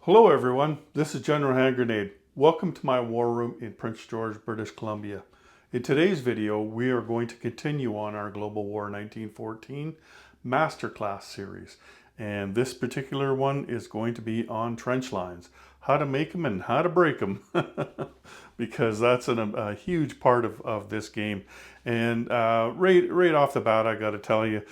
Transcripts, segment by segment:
Hello everyone, this is General Hand Grenade. Welcome to my war room in Prince George, British Columbia. In today's video, we are going to continue on our Global War 1914 Masterclass series. And this particular one is going to be on trench lines. How to make them and how to break them. Because that's a huge part of this game. And right off the bat, I got to tell you,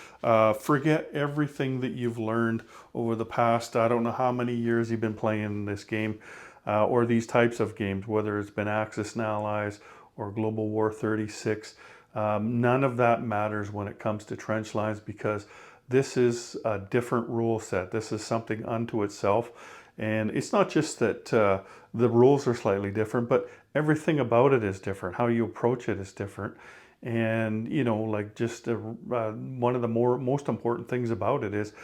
forget everything that you've learned over the past, I don't know how many years you've been playing this game or these types of games, whether it's been Axis and Allies or Global War 36. None of that matters when it comes to trench lines because this is a different rule set. This is something unto itself. And it's not just that the rules are slightly different, but everything about it is different. How you approach it is different. And, you know, like just one of the most important things about it is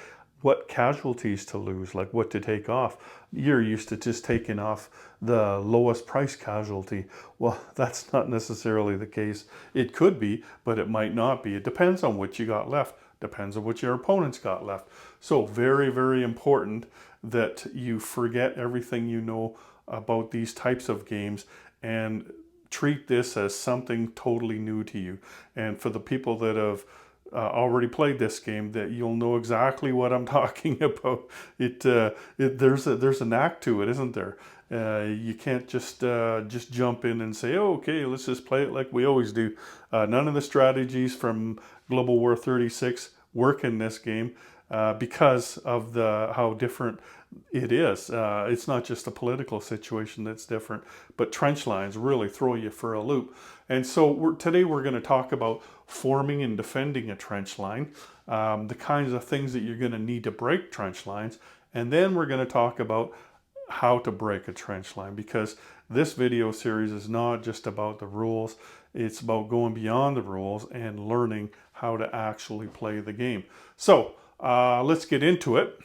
what casualties to lose, like what to take off. You're used to just taking off the lowest price casualty. Well, that's not necessarily the case. It could be, but it might not be. It depends on what you got left. Depends on what your opponent's got left. So very, very important that you forget everything you know about these types of games and treat this as something totally new to you. And for the people that have already played this game, that you'll know exactly what I'm talking about. There's a knack to it, isn't there? You can't just jump in and say, oh, okay, let's just play it like we always do. None of the strategies from Global War 36 work in this game because of how different it is. It's not just a political situation that's different, but trench lines really throw you for a loop. And so today we're going to talk about forming and defending a trench line, the kinds of things that you're going to need to break trench lines, and then we're going to talk about how to break a trench line, because this video series is not just about the rules, it's about going beyond the rules and learning how to actually play the game. So let's get into it.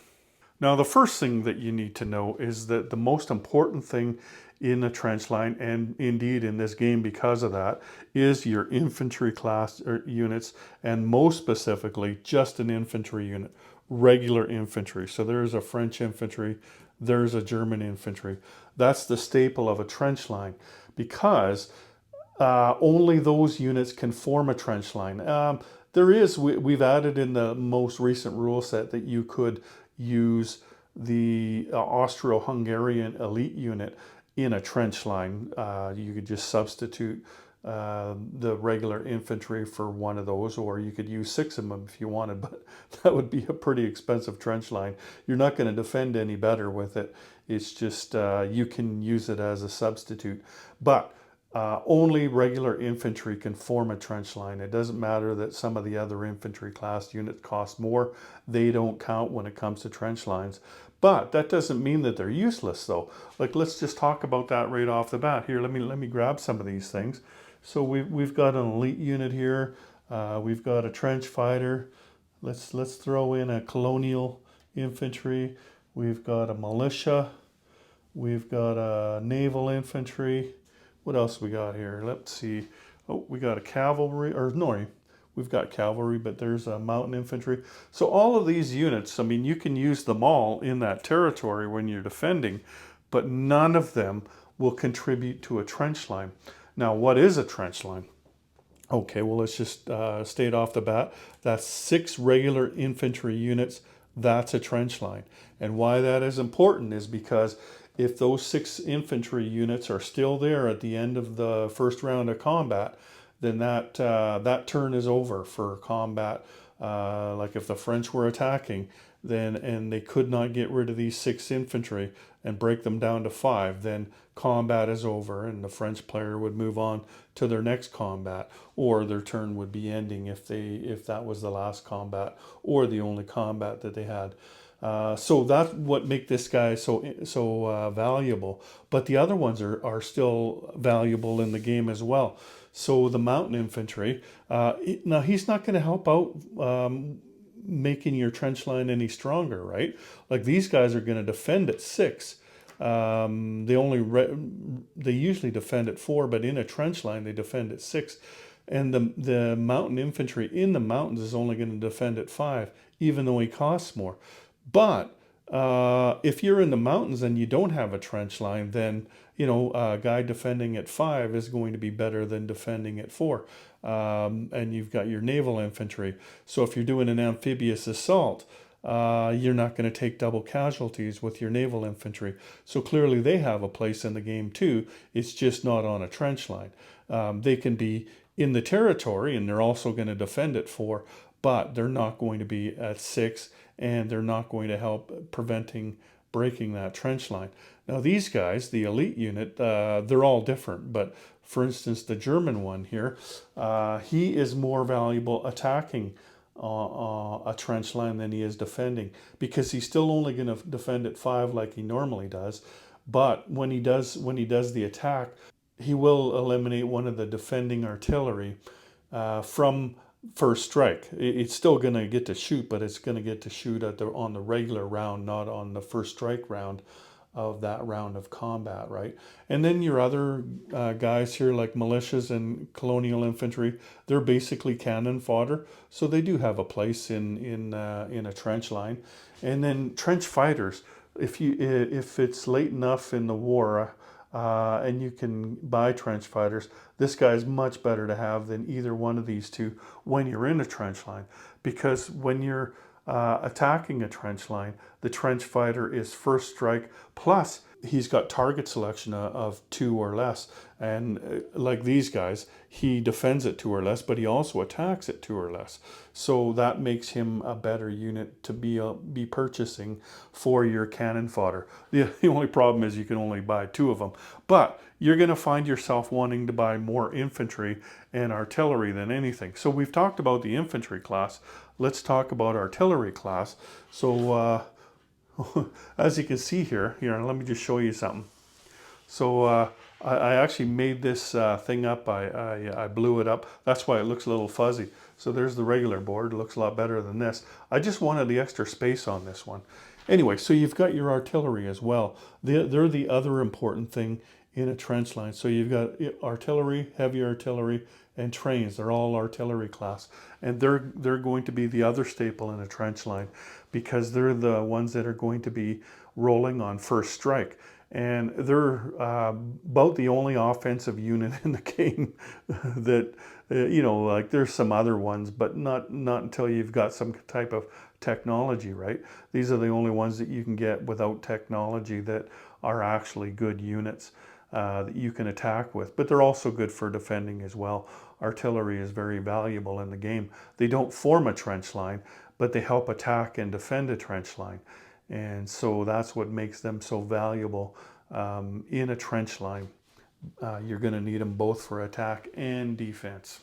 Now, the first thing that you need to know is that the most important thing in a trench line, and indeed in this game because of that, is your infantry class units, and most specifically just an infantry unit, regular infantry. So there's a French infantry, there's a German infantry. That's the staple of a trench line, because only those units can form a trench line. We've added in the most recent rule set that you could use the Austro-Hungarian elite unit in a trench line. You could just substitute the regular infantry for one of those, or you could use 6 of them if you wanted, but that would be a pretty expensive trench line. You're not going to defend any better with it. It's just you can use it as a substitute. But only regular infantry can form a trench line. It doesn't matter that some of the other infantry class units cost more. They don't count when it comes to trench lines. But that doesn't mean that they're useless, though. Like, let's just talk about that right off the bat. Here, let me grab some of these things. So we've got an elite unit here. We've got a trench fighter. Let's throw in a colonial infantry. We've got a militia. We've got a naval infantry. What else we got here? Let's see. Oh, we got a cavalry, or no, we've got cavalry, but there's a mountain infantry. So all of these units, I mean, you can use them all in that territory when you're defending, but none of them will contribute to a trench line. Now, what is a trench line? Okay, well, let's just state off the bat. That's 6 regular infantry units. That's a trench line. And why that is important is because if those 6 infantry units are still there at the end of the first round of combat, then that turn is over for combat. Like if the French were attacking, and they could not get rid of these 6 infantry and break them down to 5, then combat is over and the French player would move on to their next combat, or their turn would be ending if that was the last combat or the only combat that they had. So that's what make this guy so valuable. But the other ones are still valuable in the game as well. So the mountain infantry, now he's not going to help out making your trench line any stronger, right? Like these guys are going to defend at 6. They usually defend at 4, but in a trench line they defend at 6. And the mountain infantry in the mountains is only going to defend at 5, even though he costs more. But If you're in the mountains and you don't have a trench line, then a guy defending at 5 is going to be better than defending at 4. And you've got your naval infantry. So if you're doing an amphibious assault, you're not going to take double casualties with your naval infantry. So clearly they have a place in the game too. It's just not on a trench line. They can be in the territory and they're also going to defend at 4, but they're not going to be at 6, and they're not going to help preventing breaking that trench line. Now these guys, the elite unit, they're all different, but for instance the German one here, he is more valuable attacking a trench line than he is defending, because he's still only going to defend at 5 like he normally does, but when he does the attack, he will eliminate one of the defending artillery from first strike. It's still going to get to shoot, but it's going to get to shoot on the regular round, not on the first strike round of that round of combat, right? And then your other guys here, like militias and colonial infantry, they're basically cannon fodder, so they do have a place in a trench line. And then trench fighters, if it's late enough in the war, and you can buy trench fighters, this guy's much better to have than either one of these two when you're in a trench line, because when you're attacking a trench line, the trench fighter is first strike, plus he's got target selection of 2 or less, and like these guys, he defends at 2 or less, but he also attacks at 2 or less. So that makes him a better unit to be purchasing for your cannon fodder. The only problem is you can only buy 2 of them, but you're going to find yourself wanting to buy more infantry and artillery than anything. So we've talked about the infantry class. Let's talk about artillery class. So as you can see here, let me just show you something. So I actually made this thing up. I blew it up. That's why it looks a little fuzzy. So there's the regular board. It looks a lot better than this. I just wanted the extra space on this one. Anyway, so you've got your artillery as well. They're the other important thing in a trench line. So you've got artillery, heavy artillery, and trains. They're all artillery class, and they're going to be the other staple in a trench line, because they're the ones that are going to be rolling on first strike, and they're about the only offensive unit in the game that like there's some other ones, but not until you've got some type of technology, right? These are the only ones that you can get without technology that are actually good units that you can attack with, but they're also good for defending as well. Artillery is very valuable in the game. They don't form a trench line, but they help attack and defend a trench line. And so that's what makes them so valuable in a trench line. You're going to need them both for attack and defense.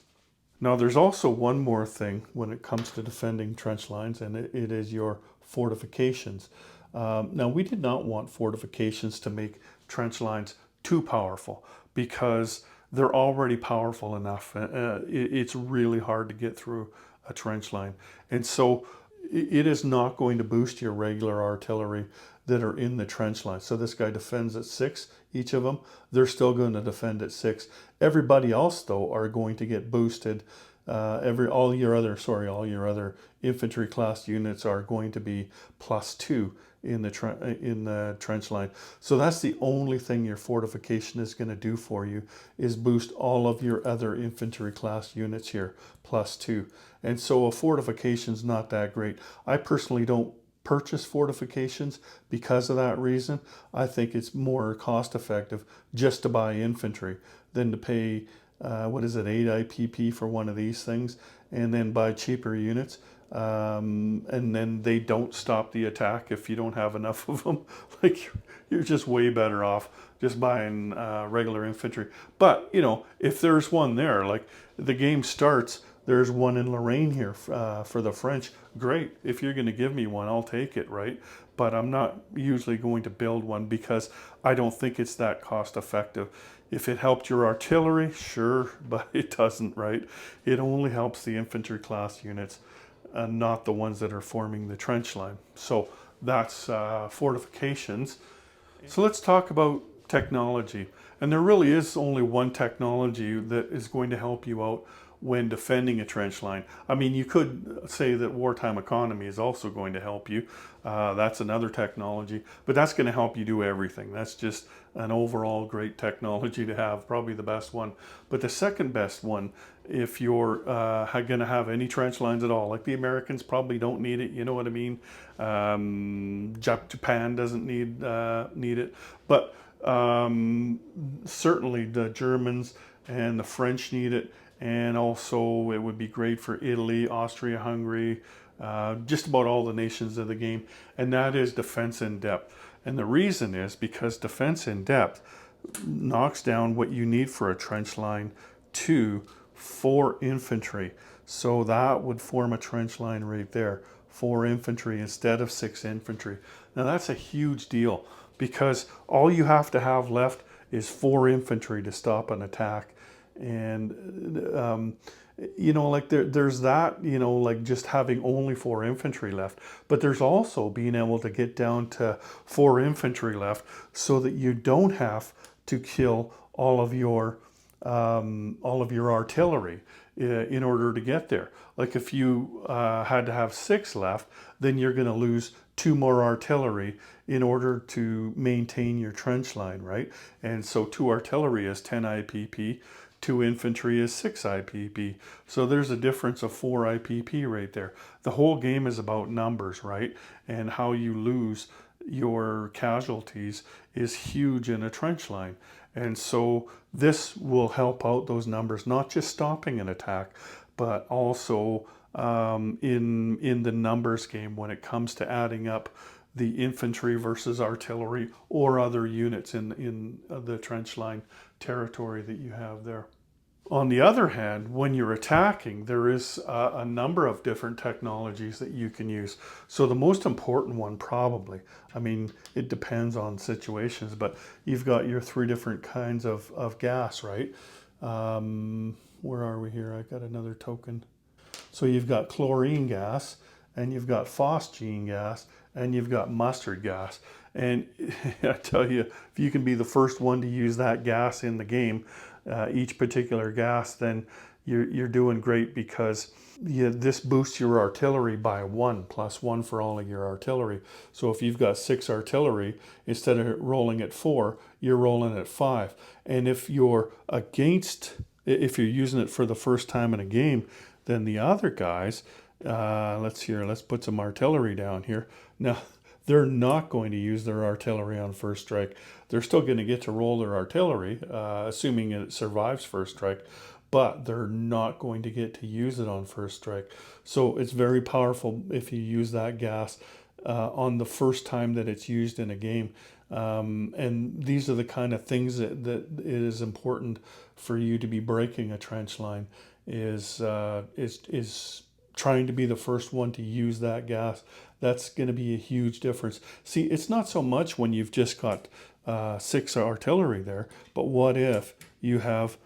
Now there's also one more thing when it comes to defending trench lines, and it is your fortifications. Now we did not want fortifications to make trench lines too powerful, because they're already powerful enough. It's really hard to get through a trench line. And so it is not going to boost your regular artillery that are in the trench line. So this guy defends at 6, each of them, they're still going to defend at 6. Everybody else though are going to get boosted. All your other infantry class units are going to be +2 in the trench line. So that's the only thing your fortification is going to do for you, is boost all of your other infantry class units here +2. And so a fortification's not that great. I personally don't purchase fortifications because of that reason. I think it's more cost effective just to buy infantry than to pay 8 IPP for one of these things and then buy cheaper units. And then they don't stop the attack if you don't have enough of them. Like, you're just way better off just buying regular infantry. But if there's one there, like the game starts, there's one in Lorraine here for the French. Great. If you're going to give me one, I'll take it, right? But I'm not usually going to build one because I don't think it's that cost effective. If it helped your artillery, sure, but it doesn't, right? It only helps the infantry class units, and not the ones that are forming the trench line. So that's fortifications. So let's talk about technology. And there really is only one technology that is going to help you out when defending a trench line. I mean, you could say that wartime economy is also going to help you. That's another technology, but that's going to help you do everything. That's just an overall great technology to have, probably the best one. But the second best one, if you're going to have any trench lines at all, like the Americans probably don't need it, you know what I mean? Japan doesn't need it, but certainly the Germans and the French need it, and also it would be great for Italy, Austria, Hungary, just about all the nations of the game, and that is defense in depth. And the reason is because defense in depth knocks down what you need for a trench line to 4 infantry. So that would form a trench line right there, 4 infantry instead of 6 infantry. Now that's a huge deal, because all you have to have left is 4 infantry to stop an attack. And you know, like there's that, you know, like just having only 4 infantry left, but there's also being able to get down to 4 infantry left so that you don't have to kill all of your artillery in order to get there. Like if you had to have 6 left, then you're going to lose 2 more artillery in order to maintain your trench line, right? And so 2 artillery is 10 IPP, 2 infantry is 6 IPP. So there's a difference of 4 IPP right there. The whole game is about numbers, right? And how you lose your casualties is huge in a trench line. And so this will help out those numbers, not just stopping an attack, but also in the numbers game when it comes to adding up the infantry versus artillery or other units in the trench line territory that you have there. On the other hand, when you're attacking, there is a number of different technologies that you can use. So the most important one probably, I mean, it depends on situations, but you've got your 3 different kinds of gas, right? Where are we here? I got another token. So you've got chlorine gas, and you've got phosgene gas, and you've got mustard gas. And I tell you, if you can be the first one to use that gas in the game, each particular gas, then you're doing great, because this boosts your artillery by 1, +1 for all of your artillery. So if you've got 6 artillery, instead of rolling at 4, you're rolling at 5. And if you're using it for the first time in a game, then the other guys, let's put some artillery down here. Now, they're not going to use their artillery on first strike. They're still going to get to roll their artillery, assuming it survives first strike, but they're not going to get to use it on first strike. So it's very powerful if you use that gas on the first time that it's used in a game. And these are the kind of things that it is important for you to be breaking a trench line, is trying to be the first one to use that gas. That's going to be a huge difference. See, it's not so much when you've just got 6 artillery there, but what if you have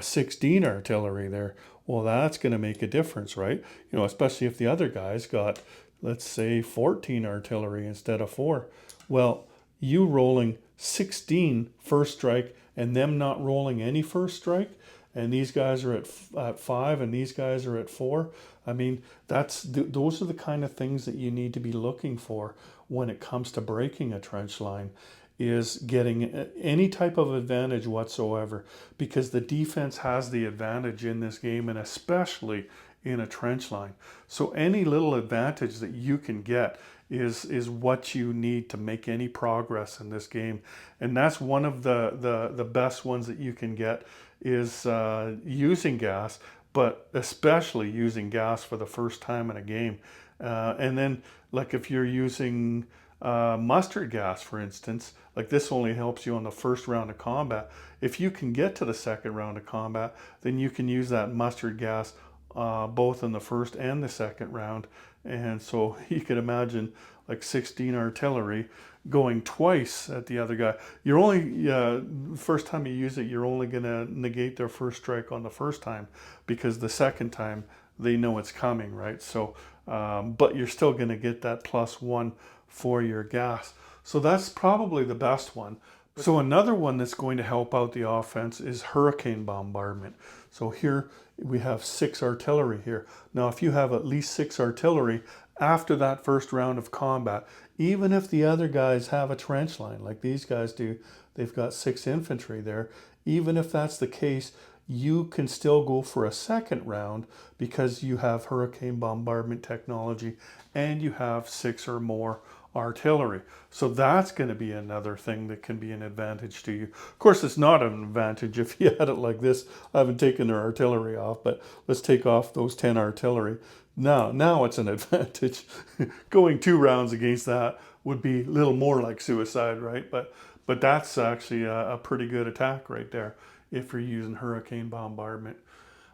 16 artillery there? Well, that's going to make a difference, right? You know, especially if the other guy's got, let's say, 14 artillery instead of 4. Well, you rolling 16 first strike and them not rolling any first strike, and these guys are at 5 and these guys are at 4. I mean, those are the kind of things that you need to be looking for when it comes to breaking a trench line, is getting any type of advantage whatsoever, because the defense has the advantage in this game, and especially in a trench line. So any little advantage that you can get is what you need to make any progress in this game. And that's one of the best ones that you can get, is using gas, but especially using gas for the first time in a game. And then, like if you're using mustard gas, for instance, like this only helps you on the first round of combat. If you can get to the second round of combat, then you can use that mustard gas both in the first and the second round. And so you can imagine like 16 artillery going twice at the other guy. You're only, first time you use it, you're only going to negate their first strike on the first time, because the second time they know it's coming, right? So, but you're still going to get that +1 for your gas. So that's probably the best one. So another one that's going to help out the offense is hurricane bombardment. So here we have 6 artillery here. Now if you have at least 6 artillery after that first round of combat, even if the other guys have a trench line like these guys do, they've got 6 infantry there. Even if that's the case, you can still go for a second round because you have hurricane bombardment technology and you have 6 or more artillery. So that's going to be another thing that can be an advantage to you. Of course, it's not an advantage if you had it like this. I haven't taken their artillery off, but let's take off those 10 artillery. Now it's an advantage. Going 2 rounds against that would be a little more like suicide, right? But that's actually a pretty good attack right there if you're using hurricane bombardment.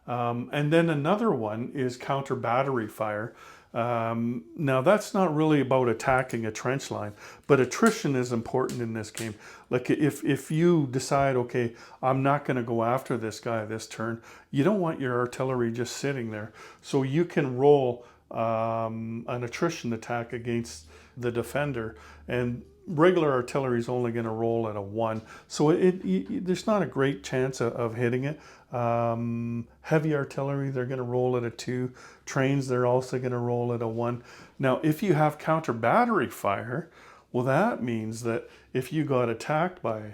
And then another one is counter battery fire. Now that's not really about attacking a trench line, but attrition is important in this game. Like if you decide, okay, I'm not going to go after this guy this turn, you don't want your artillery just sitting there. So you can roll an attrition attack against the defender, and regular artillery is only going to roll at a 1, so there's not a great chance of hitting it. Heavy artillery, they're going to roll at a 2. Trains, they're also going to roll at a 1. Now if you have counter battery fire, well, that means that if you got attacked by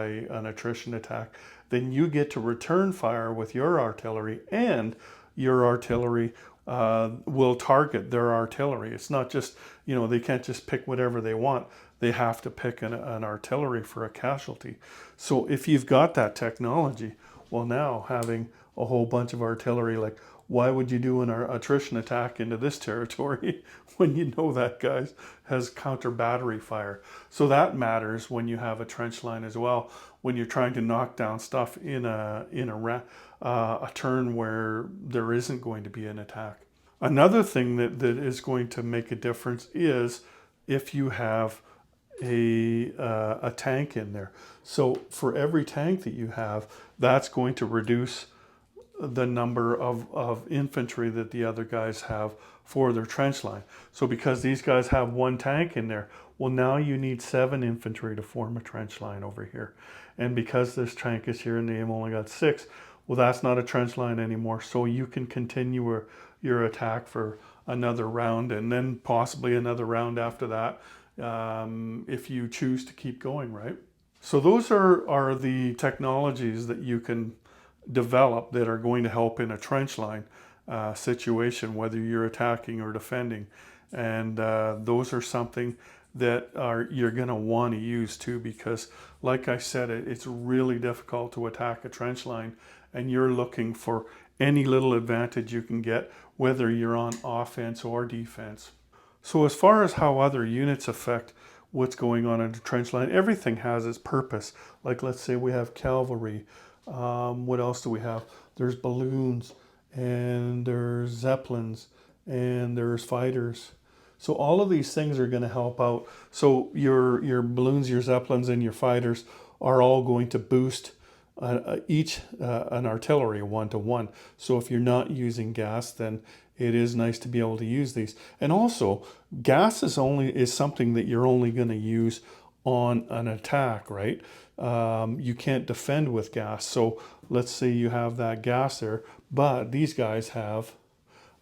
an attrition attack, then you get to return fire with your artillery, and your artillery will target their artillery. It's not just, they can't just pick whatever they want. They have to pick an artillery for a casualty. So if you've got that technology, well, now having a whole bunch of artillery, like, why would you do an attrition attack into this territory when you know that guy has counter battery fire? So that matters when you have a trench line as well, when you're trying to knock down stuff in a turn where there isn't going to be an attack. Another thing that is going to make a difference is if you have a tank in there. So for every tank that you have, that's going to reduce the number of infantry that the other guys have for their trench line. So because these guys have 1 tank in there, well, now you need 7 infantry to form a trench line over here. And because this tank is here and they've only got 6, well, that's not a trench line anymore. So you can continue your attack for another round, and then possibly another round after that, if you choose to keep going, right? So those are the technologies that you can develop that are going to help in a trench line situation, whether you're attacking or defending. And those are something that you're going to want to use too, because like I said, it's really difficult to attack a trench line, and you're looking for any little advantage you can get, whether you're on offense or defense. So as far as how other units affect what's going on in the trench line, everything has its purpose. Like, let's say we have cavalry. What else do we have? There's balloons, and there's zeppelins, and there's fighters. So all of these things are going to help out. So your balloons, your zeppelins, and your fighters are all going to boost each an artillery 1-to-1. So if you're not using gas, then it is nice to be able to use these. And also, gas is something that you're only going to use on an attack, right? You can't defend with gas. So let's say you have that gas there, but these guys have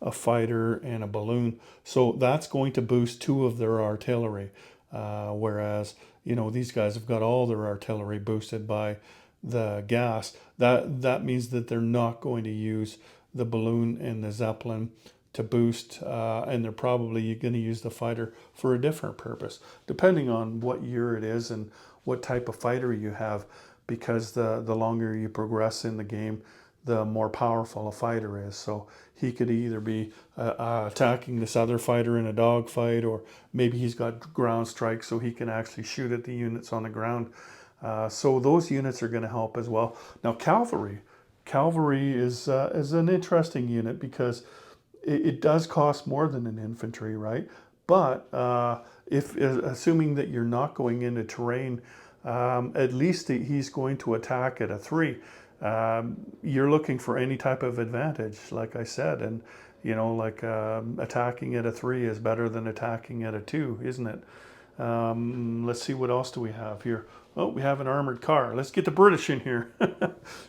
a fighter and a balloon. So that's going to boost 2 of their artillery. Whereas, these guys have got all their artillery boosted by the gas. That means that they're not going to use the balloon and the zeppelin to boost, and they're probably going to use the fighter for a different purpose, depending on what year it is and what type of fighter you have, because the longer you progress in the game, the more powerful a fighter is. So he could either be attacking this other fighter in a dogfight, or maybe he's got ground strike so he can actually shoot at the units on the ground. So those units are going to help as well. Now cavalry is an interesting unit because it does cost more than an infantry, right? But assuming that you're not going into terrain, at least he's going to attack at a 3. You're looking for any type of advantage, like I said, and attacking at a 3 is better than attacking at a 2, isn't it? Let's see, what else do we have here? Oh, we have an armored car. Let's get the British in here.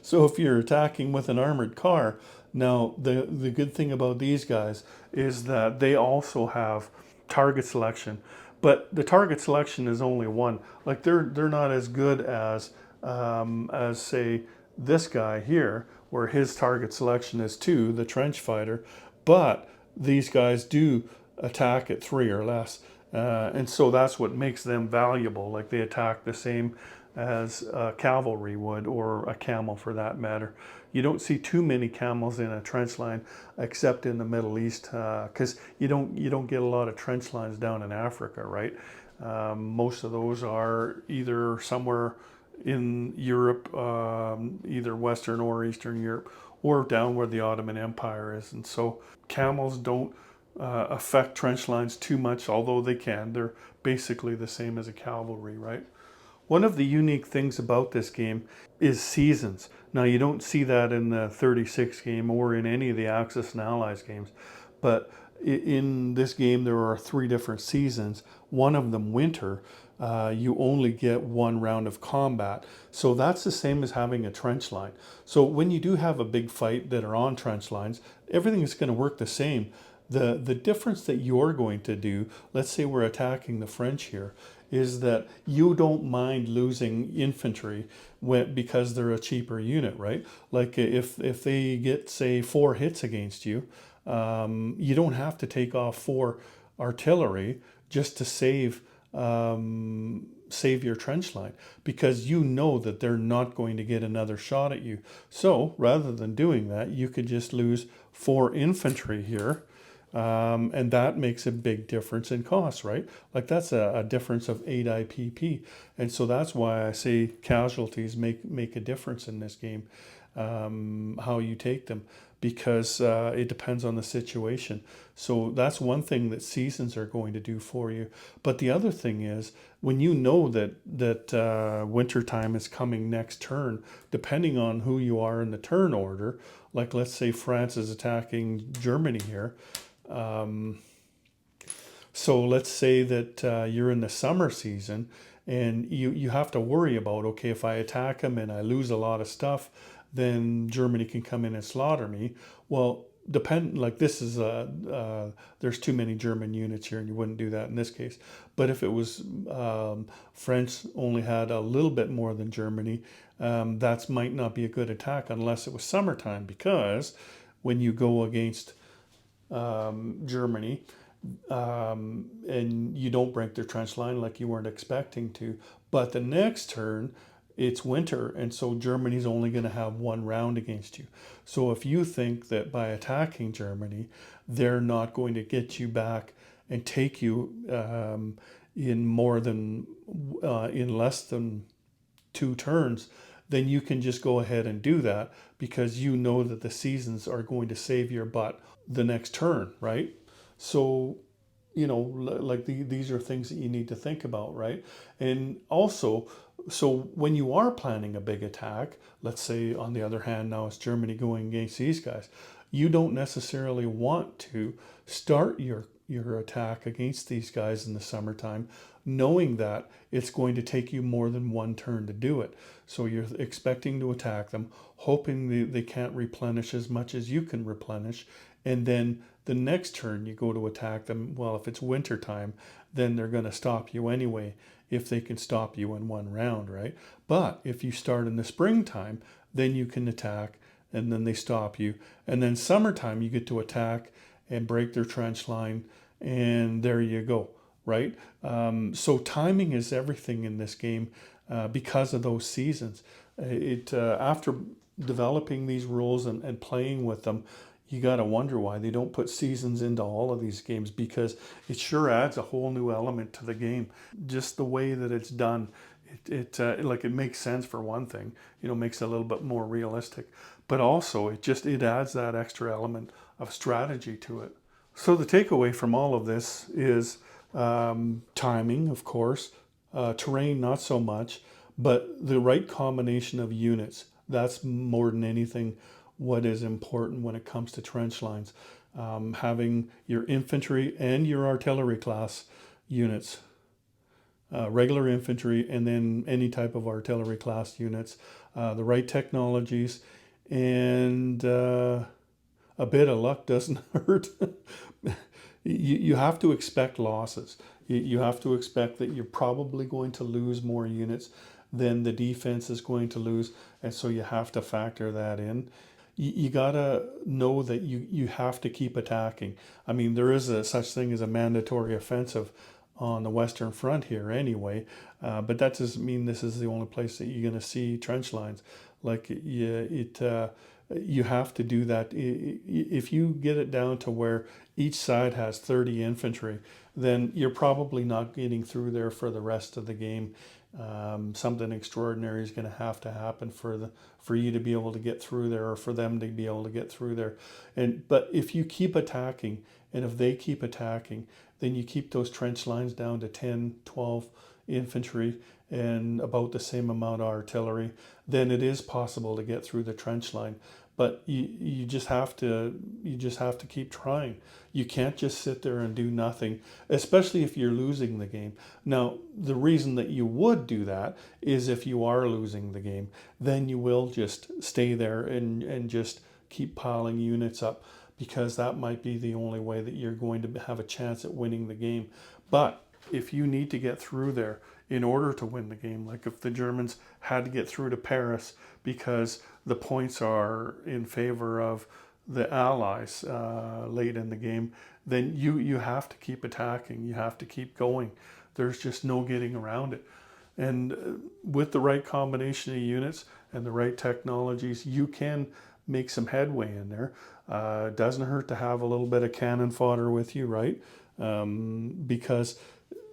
So if you're attacking with an armored car, now the good thing about these guys is that they also have target selection, but the target selection is only one. Like they're not as good as say this guy here, where his target selection is 2, the trench fighter, but these guys do attack at 3 or less. And so that's what makes them valuable. Like they attack the same as cavalry would, or a camel for that matter. You don't see too many camels in a trench line, except in the Middle East, because you don't get a lot of trench lines down in Africa, right? Most of those are either somewhere in Europe, either Western or Eastern Europe, or down where the Ottoman Empire is. And so camels don't affect trench lines too much, although they can. They're basically the same as a cavalry, right? One of the unique things about this game is seasons. Now, you don't see that in the 36 game or in any of the Axis and Allies games, but in this game there are 3 different seasons. One of them, winter, you only get 1 round of combat. So that's the same as having a trench line. So when you do have a big fight that are on trench lines, everything is going to work the same. The difference that you're going to do, let's say we're attacking the French here, is that you don't mind losing infantry because they're a cheaper unit, right? Like if they get, say, 4 hits against you, you don't have to take off 4 artillery just to save your trench line, because you know that they're not going to get another shot at you. So rather than doing that, you could just lose 4 infantry here. And that makes a big difference in cost, right? Like that's a difference of 8 IPP. And so that's why I say casualties make a difference in this game, how you take them, because it depends on the situation. So that's one thing that seasons are going to do for you. But the other thing is, when you know that winter time is coming next turn, depending on who you are in the turn order, like let's say France is attacking Germany here. So let's say that you're in the summer season and you have to worry about, okay, if I attack them and I lose a lot of stuff, then Germany can come in and slaughter me. Well, like this is there's too many German units here and you wouldn't do that in this case. But if it was French only had a little bit more than Germany, that might not be a good attack unless it was summertime, because when you go against Germany, and you don't break their trench line like you weren't expecting to. But the next turn, it's winter, and so Germany's only going to have 1 round against you. So if you think that by attacking Germany, they're not going to get you back and take you in less than 2 turns, then you can just go ahead and do that, because you know that the seasons are going to save your butt the next turn, right? So, like these are things that you need to think about, right? And also, so when you are planning a big attack, let's say on the other hand, now it's Germany going against these guys, you don't necessarily want to start your attack against these guys in the summertime, knowing that it's going to take you more than 1 turn to do it. So you're expecting to attack them, hoping they can't replenish as much as you can replenish, and then the next turn you go to attack them. Well, if it's winter time, then they're going to stop you anyway, if they can stop you in 1 round, right? But if you start in the springtime, then you can attack and then they stop you. And then summertime, you get to attack and break their trench line, and there you go, right? So timing is everything in this game, because of those seasons. After developing these rules and playing with them, you got to wonder why they don't put seasons into all of these games, because it sure adds a whole new element to the game. Just the way that it's done, it makes sense for one thing, makes it a little bit more realistic, but also it adds that extra element of strategy to it. So the takeaway from all of this is timing, of course, terrain not so much, but the right combination of units. That's more than anything what is important when it comes to trench lines. Having your infantry and your artillery class units regular infantry, and then any type of artillery class units, the right technologies, and a bit of luck doesn't hurt. You have to expect losses. You have to expect that you're probably going to lose more units than the defense is going to lose, and so you have to factor that in. You gotta know that you have to keep attacking. I mean, there is a such thing as a mandatory offensive on the Western Front here anyway, but that doesn't mean this is the only place that you're going to see trench lines. Like you have to do that. If you get it down to where each side has 30 infantry, then you're probably not getting through there for the rest of the game. Something extraordinary is going to happen for you to be able to get through there, or for them to be able to get through there. But if you keep attacking, and if they keep attacking, then you keep those trench lines down to 10, 12 infantry and about the same amount of artillery, then it is possible to get through the trench line. But you just have to keep trying. You can't just sit there and do nothing, especially if you're losing the game. Now, the reason that you would do that is if you are losing the game, then you will just stay there and just keep piling units up, because that might be the only way that you're going to have a chance at winning the game. But if you need to get through there in order to win the game, like if the Germans had to get through to Paris because the points are in favor of the Allies late in the game, then you have to keep attacking. You have to keep going. There's just no getting around it. And with the right combination of units and the right technologies, you can make some headway in there. It doesn't hurt to have a little bit of cannon fodder with you, right? Because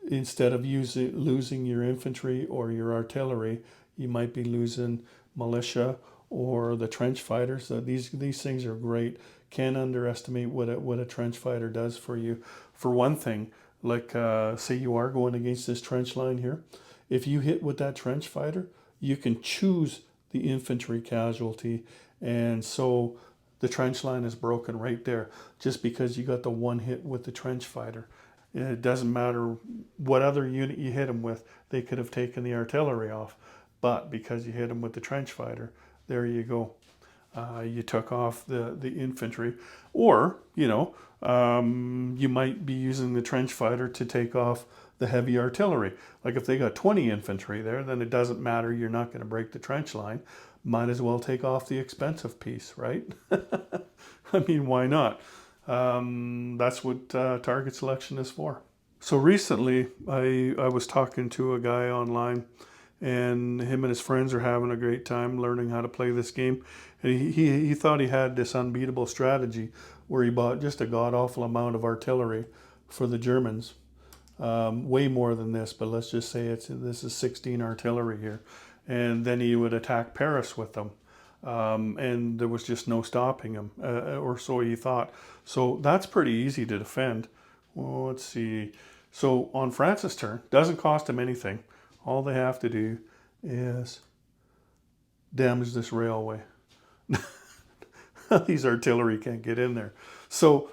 instead of losing your infantry or your artillery, you might be losing militia or the trench fighters. So these things are great. Can't underestimate what a trench fighter does for you. For one thing, like say you are going against this trench line here, if you hit with that trench fighter, you can choose the infantry casualty, and so the trench line is broken right there just because you got the one hit with the trench fighter. It doesn't matter what other unit you hit them with, they could have taken the artillery off, but because you hit them with the trench fighter, there you go. You took off the infantry, or you might be using the trench fighter to take off the heavy artillery. Like if they got 20 infantry there, then it doesn't matter. You're not going to break the trench line. Might as well take off the expensive piece, right? I mean, why not? That's what target selection is for. So recently, I was talking to a guy online, and him and his friends are having a great time learning how to play this game. And he thought he had this unbeatable strategy where he bought just a god-awful amount of artillery for the Germans. Way more than this, but let's just say this is 16 artillery here. And then he would attack Paris with them. And there was just no stopping him, or so he thought. So that's pretty easy to defend. Well, let's see. So on France's turn, doesn't cost him anything. All they have to do is damage this railway. These artillery can't get in there. So,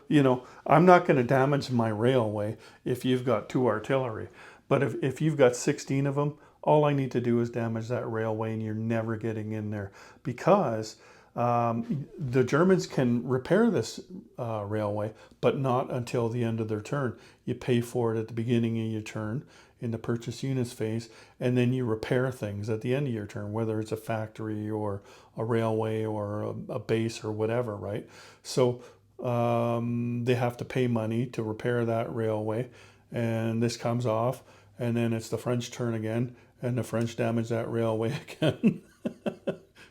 I'm not going to damage my railway if you've got 2 artillery. But if you've got 16 of them, all I need to do is damage that railway and you're never getting in there, because the Germans can repair this railway, but not until the end of their turn. You pay for it at the beginning of your turn in the purchase units phase, and then you repair things at the end of your turn, whether it's a factory or a railway or a base or whatever, right? So they have to pay money to repair that railway, and this comes off, and then it's the French turn again, and the French damage that railway again.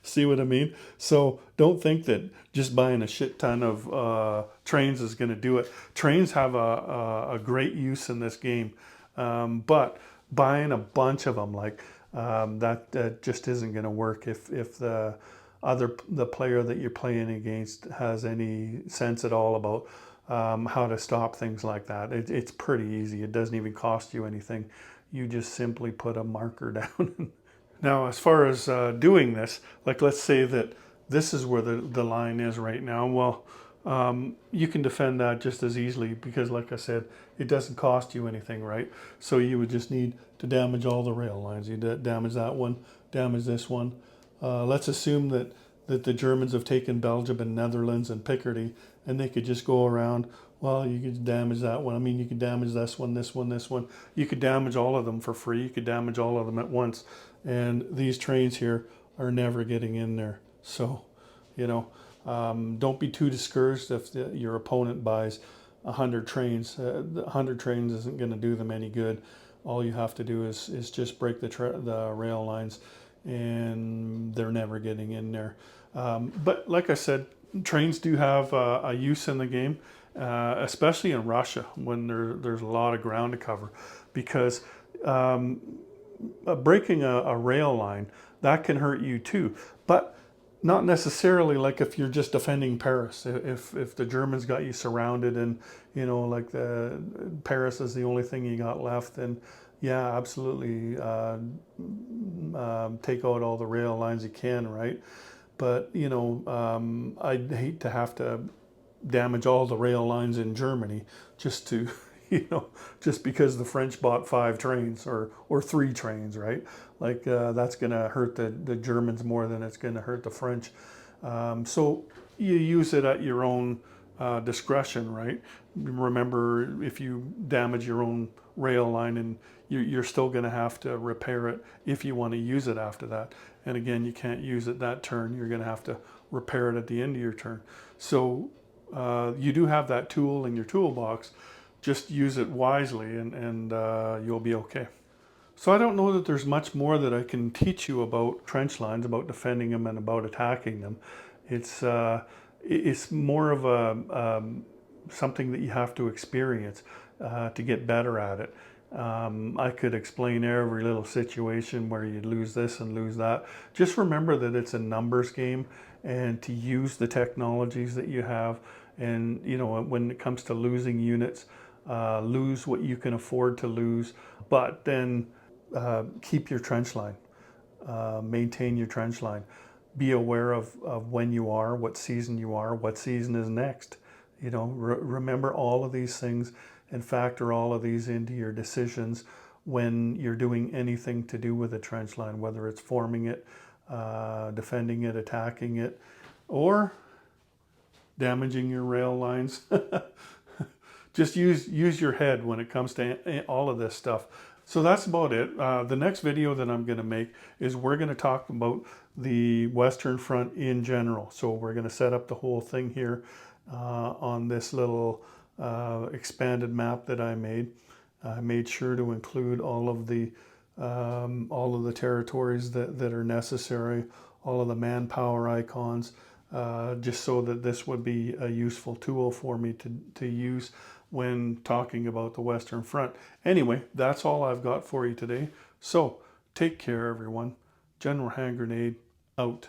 See what I mean? So don't think that just buying a shit ton of trains is going to do it. Trains have a great use in this game, but buying a bunch of them that just isn't going to work if the player that you're playing against has any sense at all about how to stop things like that. It's pretty easy. It doesn't even cost you anything. You just simply put a marker down. Now, as far as doing this, like let's say that this is where the line is right now. Well, you can defend that just as easily because, like I said, it doesn't cost you anything, right? So you would just need to damage all the rail lines. You damage that one, damage this one. Let's assume that the Germans have taken Belgium and Netherlands and Picardy, and they could just go around. Well, you could damage that one. I mean, you could damage this one, this one, this one. You could damage all of them for free. You could damage all of them at once. And these trains here are never getting in there. So, you know, don't be too discouraged if your opponent buys 100 trains. 100 trains isn't going to do them any good. All you have to do is just break the rail lines, and they're never getting in there. But like I said, trains do have a use in the game, especially in Russia when there's a lot of ground to cover, because breaking a rail line, that can hurt you too. But not necessarily like if you're just defending Paris. If the Germans got you surrounded and, you know, like Paris is the only thing you got left, then yeah, absolutely take out all the rail lines you can, right? But, you know, I'd hate to have to damage all the rail lines in Germany just to, you know, just because the French bought 5 trains or 3 trains, right? Like that's going to hurt the Germans more than it's going to hurt the French. So you use it at your own discretion, right? Remember, if you damage your own rail line, and you're still going to have to repair it if you want to use it after that. And again, you can't use it that turn. You're going to have to repair it at the end of your turn. So you do have that tool in your toolbox. Just use it wisely, and you'll be okay. So I don't know that there's much more that I can teach you about trench lines, about defending them and about attacking them. It's more of a something that you have to experience to get better at it. I could explain every little situation where you lose this and lose that. Just remember that it's a numbers game, and to use the technologies that you have. And you know, when it comes to losing units, lose what you can afford to lose, but then keep your trench line, maintain your trench line. Be aware of when you are, what season you are, what season is next. You know, remember all of these things and factor all of these into your decisions when you're doing anything to do with a trench line, whether it's forming it, defending it, attacking it, or damaging your rail lines. Just use your head when it comes to all of this stuff. So that's about it. The next video that I'm going to make is we're going to talk about the Western Front in general. So we're going to set up the whole thing here on this little expanded map that I made. I made sure to include all of the territories that are necessary, all of the manpower icons, just so that this would be a useful tool for me to use when talking about the Western Front. Anyway, that's all I've got for you today. So take care, everyone. General Hand Grenade out.